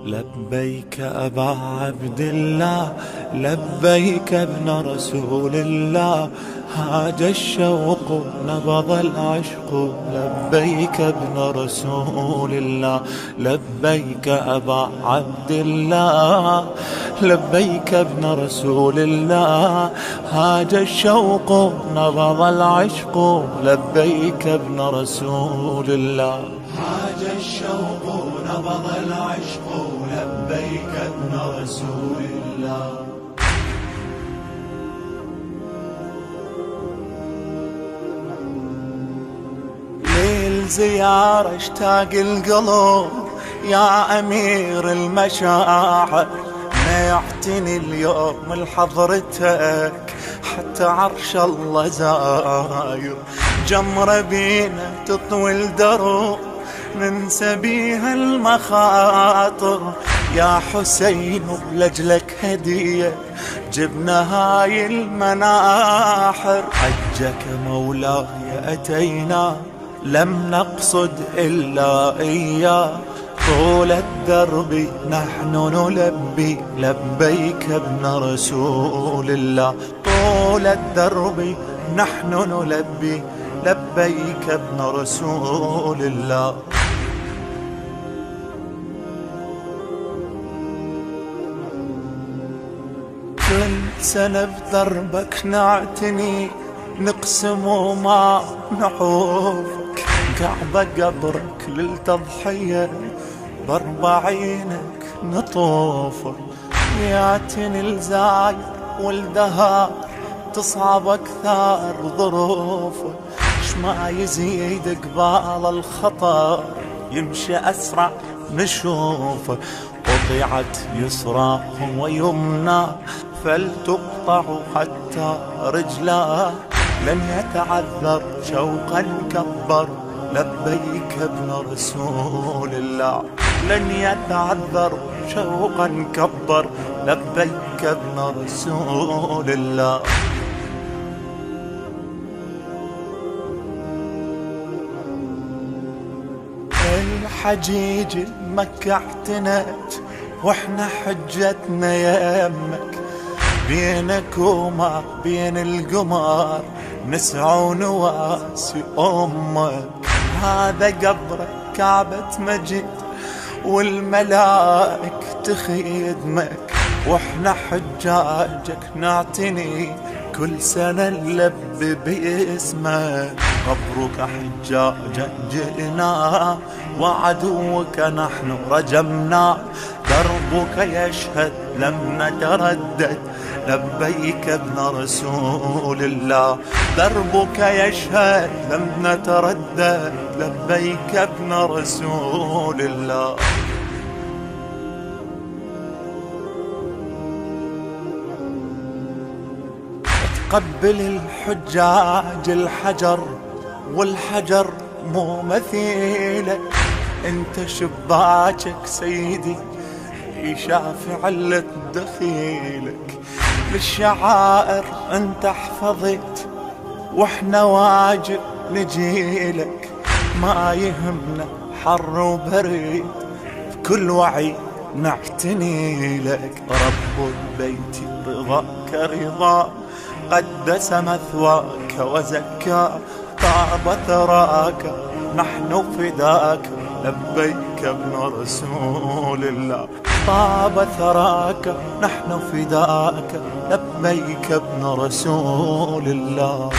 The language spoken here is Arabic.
لبيك أبا عبد الله، لبيك ابن رسول الله، هاج الشوق نبض العشق، لبيك ابن رسول الله. لبيك أبا عبد الله، لبيك ابن رسول الله، هاج الشوق نبض العشق، لبيك ابن رسول الله. هاج الشوق نبض العشق، لبيك ابن رسول الله. ليل زيارة اشتاق القلب يا أمير المشاعر، ما يعتني اليوم لحضرتك حتى عرش الله زاير، جمرة بينا تطوي الدرب ننسى بيها المخاطر، يا حسين لجلك هدية جبنا هاي المناحر، حجك مولاي أتينا لم نقصد إلا إياه، طول الدرب نحن نلبي لبيك ابن رسول الله، طول الدرب نحن نلبي لبيك ابن رسول الله. كل سنة بدربك نعتني نقسم وما نحوفك، كعبة قبرك للتضحية باربعينك نطوفك، يعتني الزاير والدهار تصعب أكثر ظروفك، ما يزيد قبال الخطر يمشي أسرع نشوفه، قطعت يسرى ويمنى فلتقطع حتى رجلا، لن يتعذر شوقا كبر لبيك ابن رسول الله، لن يتعذر شوقا كبر لبيك ابن رسول الله. الحجيج مكة اعتنت واحنا حجتنا يمك، بينك وما بين القمر نسعى ونواسي أمك، هذا قبرك كعبة مجد والملائك تخدمك، واحنا حجاجك نعتني كل سنة نلبي باسمك، قبرك حجاجا جئنا وعدوك نحن رجمنا، دربك يشهد لم نتردد لبيك ابن رسول الله، دربك يشهد لم نتردد لبيك ابن رسول الله. تقبل الحجاج الحجر والحجر مو مثيلك، انت شباكك سيدي يشافع علة دخيلك، للشعائر انت حفظت واحنا واجب نجيلك، ما يهمنا حر وبريد بكل وعي نعتني لك، رب البيت رضاك رضا قدس مثواك وزكى، طاب ثراك نحن فداك لبيك ابن رسول الله، طاب ثراك نحن فداك لبيك ابن رسول الله.